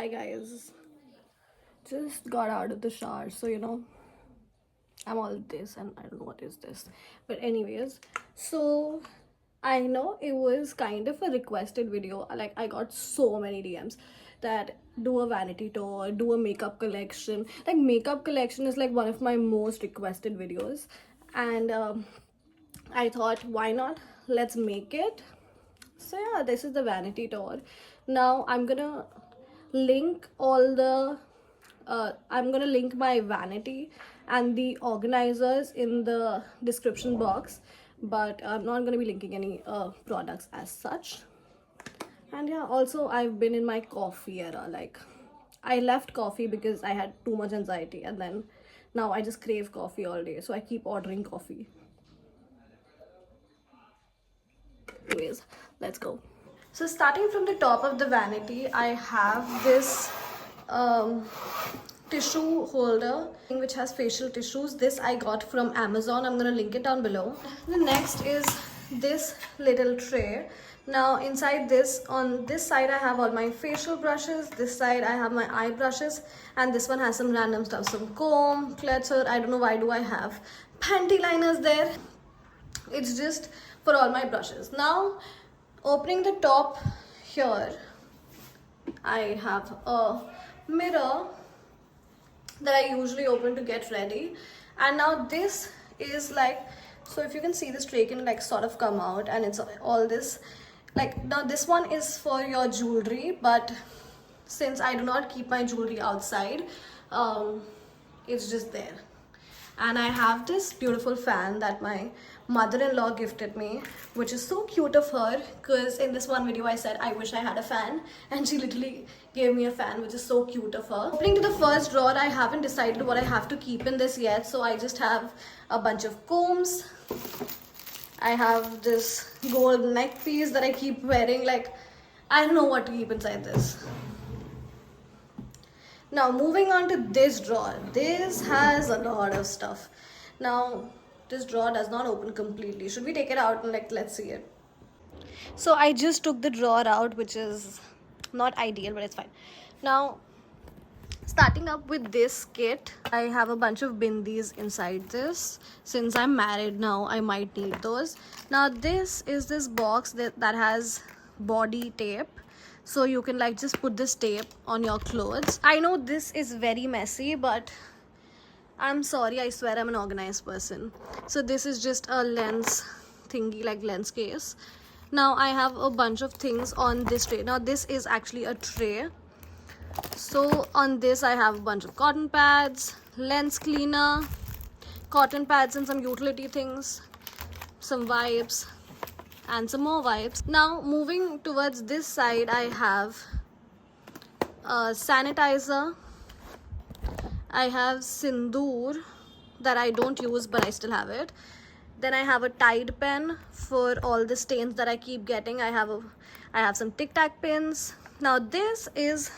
Hi guys, just got out of the shower, so I'm all this and I don't know what is this. But anyways, so I know it was kind of a requested video. Like I got so many DMs that do a vanity tour, do a makeup collection. Like makeup collection is like one of my most requested videos, and I thought why not? Let's make it. So yeah, this is the vanity tour. Now link all the I'm gonna link my vanity and the organizers in the description box, but I'm not gonna be linking any products as such. And yeah, also I've been in my coffee era. Like I left coffee because I had too much anxiety, and then now I just crave coffee all day, so I keep ordering coffee. Anyways, let's go. So starting from the top of the vanity, I have this um, tissue holder which has facial tissues. This I got from Amazon. I'm gonna link it down below. The next is this little tray. Now inside this, on this side I have all my facial brushes, this side I have my eye brushes, and this one has some random stuff, some comb, clutcher. I don't know why do I have panty liners there. It's just for all my brushes. Now opening the top here, I have a mirror that I usually open to get ready. And now this is like, so if you can see, this tray can like sort of come out, and it's all this like, now this one is for your jewelry, but since I do not keep my jewelry outside, it's just there. And I have this beautiful fan that my mother-in-law gifted me, which is so cute of her, because in this one video I said I wish I had a fan, and she literally gave me a fan, which is so cute of her. Opening to the first drawer, I haven't decided what I have to keep in this yet, so I just have a bunch of combs. I have this gold neck piece that I keep wearing. Like, I don't know what to keep inside this. Now moving on to this drawer. This has a lot of stuff. Now this drawer does not open completely. Should we take it out and like let's see it? So I just took the drawer out, which is not ideal, but it's fine. Now starting up with this kit, I have a bunch of bindis inside this. Since I'm married now, I might need those. Now this is this box that has body tape, so you can like just put this tape on your clothes. I know this is very messy, but I'm sorry, I swear I'm an organized person. So this is just a lens thingy, like lens case. Now I have a bunch of things on this tray. Now this is actually a tray. So on this I have a bunch of cotton pads, lens cleaner, cotton pads and some utility things, some wipes, and some more wipes. Now moving towards this side, I have a sanitizer, I have sindoor that I don't use but I still have it. Then I have a Tide pen for all the stains that I keep getting. I have some Tic Tac pins. Now this is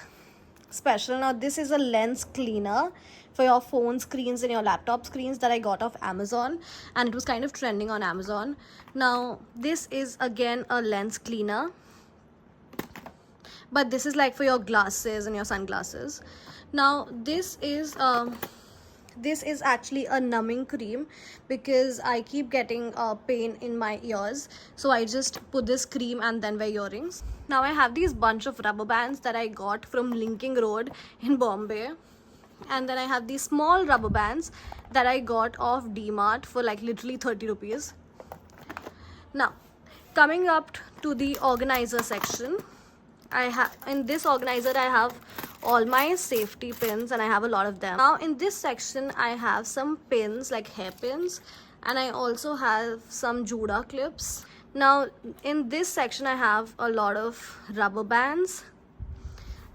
special. Now this is a lens cleaner for your phone screens and your laptop screens that I got off Amazon, and it was kind of trending on Amazon. Now this is again a lens cleaner, but this is like for your glasses and your sunglasses. Now this is actually a numbing cream because I keep getting pain in my ears, so I just put this cream and then wear earrings. Now I have these bunch of rubber bands that I got from Linking Road in Bombay, and then I have these small rubber bands that I got off DMart for like literally 30 rupees. Now coming up to the organizer section, I have in this organizer I have all my safety pins, and I have a lot of them. Now in this section I have some pins, like hair pins, and I also have some Juda clips. Now in this section I have a lot of rubber bands,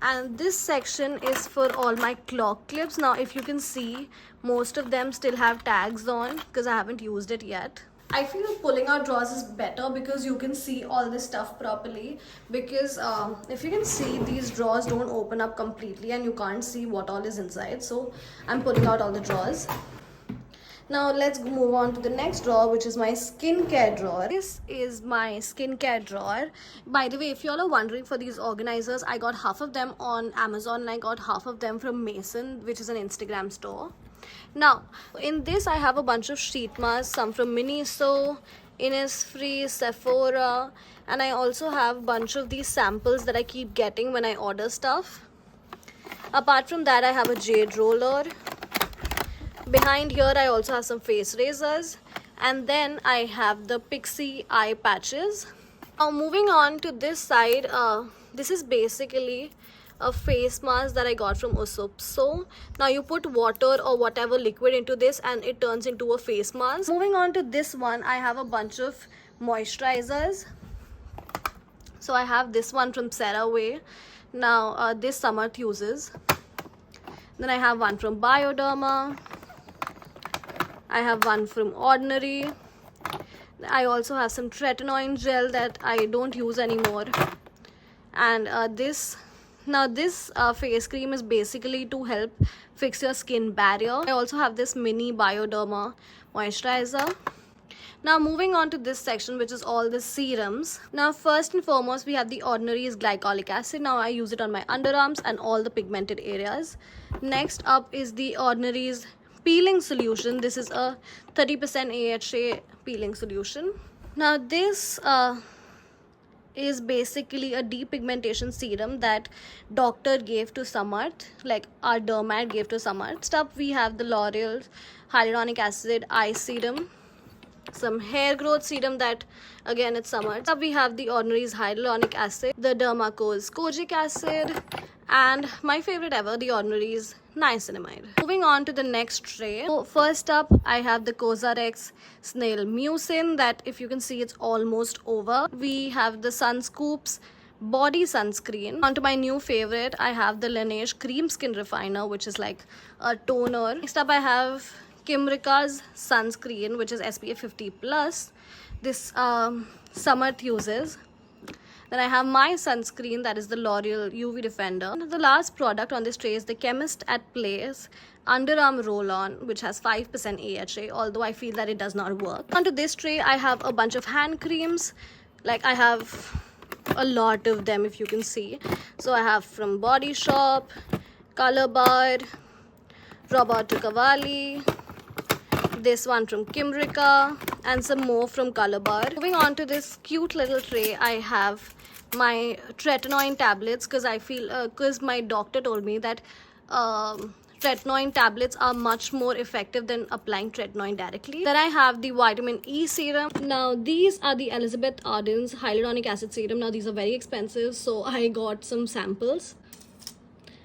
and this section is for all my clock clips. Now if you can see, most of them still have tags on because I haven't used it yet. I feel pulling out drawers is better because you can see all this stuff properly, because if you can see, these drawers don't open up completely and you can't see what all is inside. So I'm pulling out all the drawers. Now let's move on to the next drawer, which is my skincare drawer. This is my skincare drawer. By the way, if you all are wondering for these organizers, I got half of them on Amazon and I got half of them from Mason, which is an Instagram store. Now, in this I have a bunch of sheet masks, some from Miniso, Innisfree, Sephora, and I also have a bunch of these samples that I keep getting when I order stuff. Apart from that, I have a jade roller. Behind here I also have some face razors, and then I have the Pixi eye patches. Now moving on to this side, this is basically a face mask that I got from Usopp. So now you put water or whatever liquid into this and it turns into a face mask. Moving on to this one, I have a bunch of moisturizers. So I have this one from CeraVe. Now this Samarth uses. Then I have one from Bioderma. I have one from Ordinary. I also have some tretinoin gel that I don't use anymore. And this face cream is basically to help fix your skin barrier. I also have this mini Bioderma moisturizer. Now moving on to this section, which is all the serums. Now first and foremost, we have the Ordinary's glycolic acid. Now I use it on my underarms and all the pigmented areas. Next up is the Ordinary's peeling solution. This is a 30% AHA peeling solution. Now this is basically a depigmentation serum that doctor gave to Samarth, like our dermat gave to Samarth. Next up we have the L'Oreal hyaluronic acid eye serum, some hair growth serum that again it's Samarth. Next up we have the Ordinary's hyaluronic acid, the Dermaco's kojic acid, and my favorite ever, the Ordinary's niacinamide. Moving on to the next tray. So first up I have the Cosrx snail mucin that, if you can see, it's almost over. We have the Sunscoops body sunscreen. On to my new favorite, I have the Laneige cream skin refiner, which is like a toner. Next up I have Kimrica's sunscreen, which is SPF 50 plus. This Samarth uses. Then I have my sunscreen, that is the L'Oreal UV Defender. And the last product on this tray is the Chemist at Place Underarm Roll-On, which has 5% AHA, although I feel that it does not work. Onto this tray, I have a bunch of hand creams. Like, I have a lot of them, if you can see. So I have from Body Shop, Color Bar, Roberto Cavalli, this one from Kimrica, and some more from Color Bar. Moving on to this cute little tray, I have my tretinoin tablets, because I feel because my doctor told me that tretinoin tablets are much more effective than applying tretinoin directly. Then I have the vitamin E serum. Now these are the Elizabeth Arden's hyaluronic acid serum. Now these are very expensive, so I got some samples.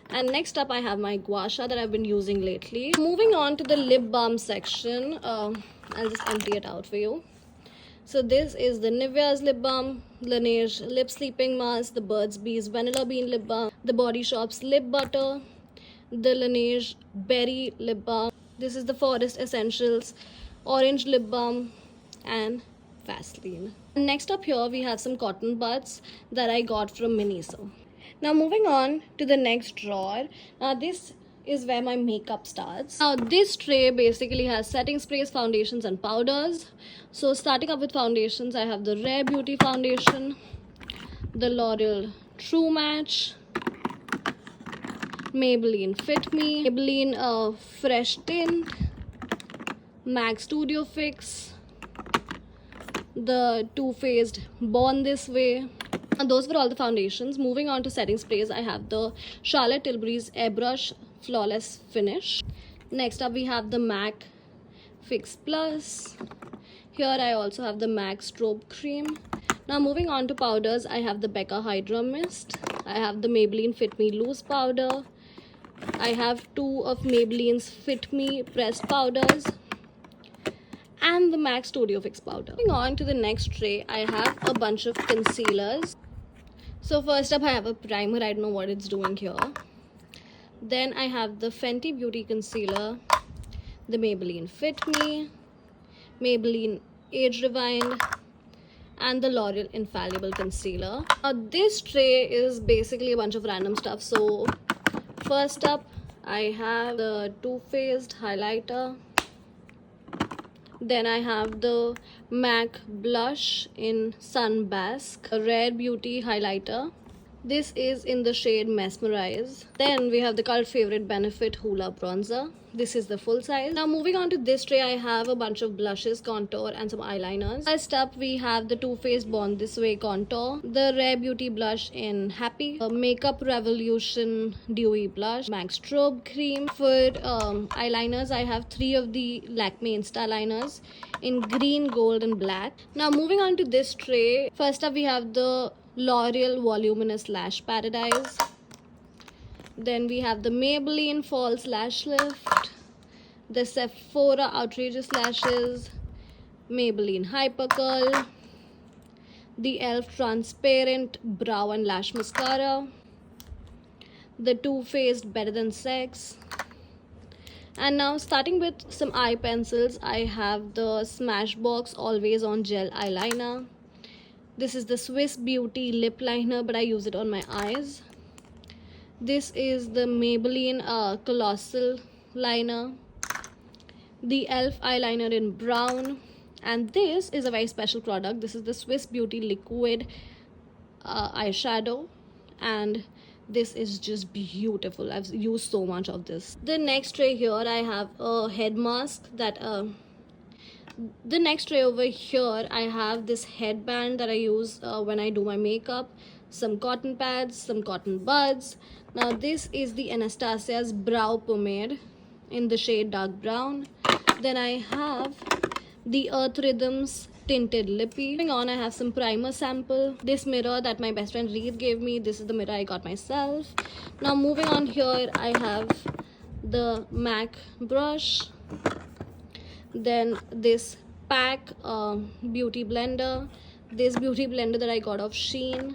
And next up I have my gua sha that I've been using lately. Moving on to the lip balm section, I'll just empty it out for you. So this is the Nivea's lip balm, Laneige lip sleeping mask, the Burt's Bees vanilla bean lip balm, the Body Shop's lip butter, the Laneige berry lip balm. This is the Forest Essentials orange lip balm, and Vaseline. Next up here we have some cotton buds that I got from Miniso. Now moving on to the next drawer. This is where my makeup starts. Now this tray basically has setting sprays, foundations and powders. So starting up with foundations, I have the Rare Beauty foundation, the L'Oreal True Match, Maybelline Fit Me, Maybelline Fresh Tint, MAC Studio Fix, the Too Faced Born This Way. And those were all the foundations. Moving on to setting sprays, I have the Charlotte Tilbury's Airbrush Flawless Finish. Next up we have the MAC Fix Plus. Here I also have the MAC Strobe Cream. Now moving on to powders, I have the Becca Hydra Mist. I have the Maybelline Fit Me Loose Powder. I have two of Maybelline's Fit Me Pressed Powders, and the MAC Studio Fix powder. Moving on to the next tray, I have a bunch of concealers. So first up I have a primer. I don't know what it's doing here. Then I have the Fenty Beauty Concealer, the Maybelline Fit Me, Maybelline Age Rewind, and the L'Oreal Infallible Concealer. Now this tray is basically a bunch of random stuff. So first up I have the Too Faced highlighter, Then I have the MAC blush in Sunbask, a Rare Beauty highlighter. This is in the shade Mesmerize. Then we have the cult favorite Benefit Hoola bronzer. This is the full size. Now moving on to this tray, I have a bunch of blushes, contour and some eyeliners. First up, we have the Too Faced Born This Way contour, the Rare Beauty blush in Happy, a Makeup Revolution dewy blush, MAC strobe cream. For eyeliners, I have 3 of the Lakme Insta liners in green, gold and black. Now moving on to this tray, first up we have the L'Oreal Voluminous Lash Paradise. Then we have the Maybelline False Lash Lift, the Sephora Outrageous Lashes, Maybelline Hyper Curl, the e.l.f. Transparent Brow and Lash Mascara, the Too Faced Better Than Sex. And now starting with some eye pencils, I have the Smashbox Always On Gel Eyeliner. This is the Swiss Beauty lip liner, but I use it on my eyes. This is the Maybelline Colossal liner, the e.l.f. eyeliner in brown, and this is a very special product. This is the Swiss Beauty liquid eyeshadow, and this is just beautiful. I've used so much of this. The next tray here, I have a head mask that the next tray over here, I have this headband that I use when I do my makeup, some cotton pads, some cotton buds. Now this is the Anastasia's brow pomade in the shade dark brown. Then I have the Earth Rhythms tinted lippy. Moving on, I have some primer sample, this mirror that my best friend Reed gave me. This is the mirror I got myself. Now moving on here, I have the MAC brush, then this PAC beauty blender, this beauty blender that I got off Shein,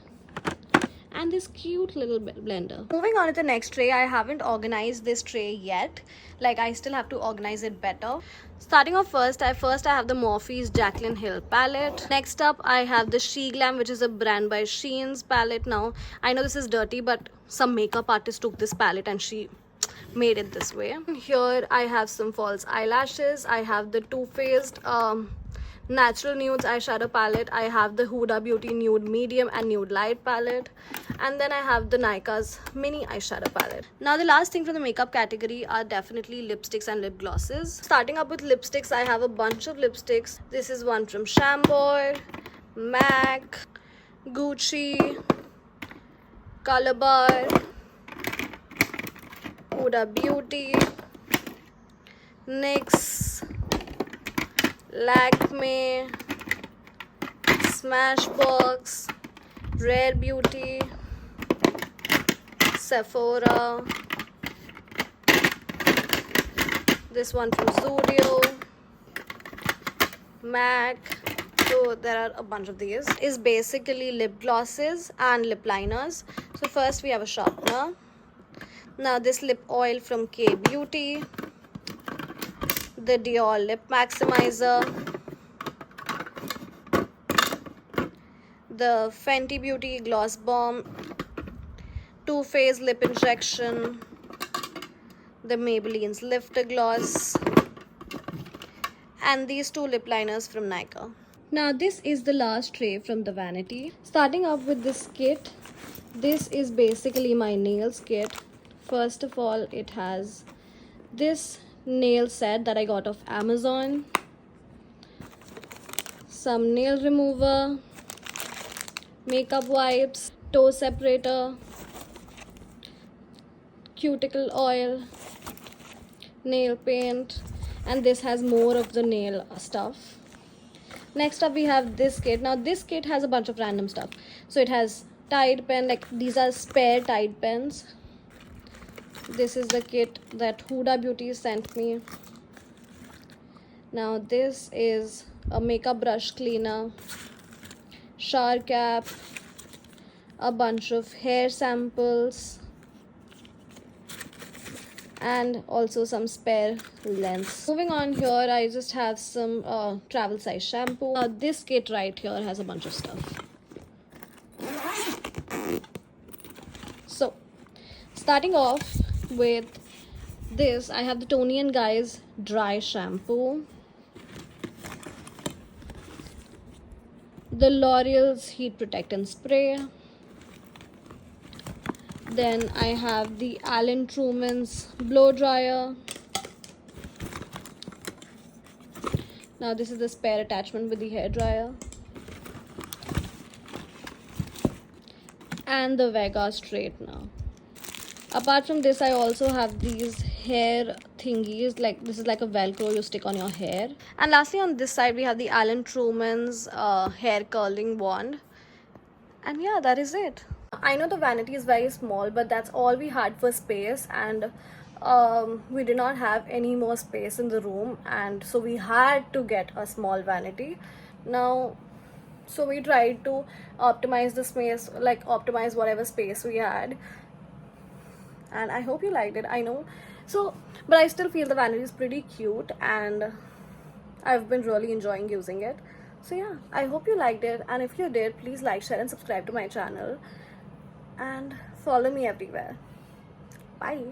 and this cute little blender. Moving on to the next tray, I haven't organized this tray yet. Like, I still have to organize it better. Starting off first, I have the Morphe's Jaclyn Hill palette. Next up, I have the SheGlam, which is a brand by Shein's palette. Now, I know this is dirty, but some makeup artist took this palette and she made it this way. Here, I have some false eyelashes. I have the Too Faced Natural Nudes eyeshadow palette. I have the Huda Beauty Nude Medium and Nude Light palette. And then I have the Nykaa's mini eyeshadow palette. Now the last thing from the makeup category are definitely lipsticks and lip glosses. Starting up with lipsticks, I have a bunch of lipsticks. This is one from Chambord, MAC, Gucci, Calabar, Huda Beauty, NYX, Lakme, Smashbox, Rare Beauty, Sephora, this one from Zudio, MAC. So there are a bunch of these. Is basically lip glosses and lip liners. So first we have a sharpener. Now this lip oil from K Beauty, the Dior Lip Maximizer, the Fenty Beauty Gloss Bomb, Too Faced Lip Injection, the Maybelline's Lifter Gloss, and these 2 lip liners from Nykaa. Now this is the last tray from the vanity. Starting off with this kit, this is basically my nails kit. First of all, it has this nail set that I got off Amazon, some nail remover, makeup wipes, toe separator, cuticle oil, nail paint, and this has more of the nail stuff. Next up we have this kit. Now this kit has a bunch of random stuff. So it has Tide pen, like these are spare Tide pens. This is the kit that Huda Beauty sent me. Now this is a makeup brush cleaner, shower cap, a bunch of hair samples, and also some spare lens. Moving on here, I just have some travel size shampoo. This kit right here has a bunch of stuff. So starting off with this, I have the Toni & Guy's dry shampoo. the L'Oreal's heat protectant spray. Then I have the Alan Truman's blow dryer. Now this is the spare attachment with the hair dryer. And the Vega straightener. Apart from this, I also have these hair thingies, like this is like a velcro you stick on your hair. And lastly, on this side we have the Alan Truman's hair curling wand. And yeah, that is it. I know the vanity is very small, but that's all we had for space, and we did not have any more space in the room, and so we had to get a small vanity. Now, so we tried to optimize the space, like optimize whatever space we had, and I hope you liked it. I know, so but I still feel the vanity is pretty cute, and I've been really enjoying using it. So yeah, I hope you liked it, and if you did, please like, share and subscribe to my channel, and follow me everywhere. Bye.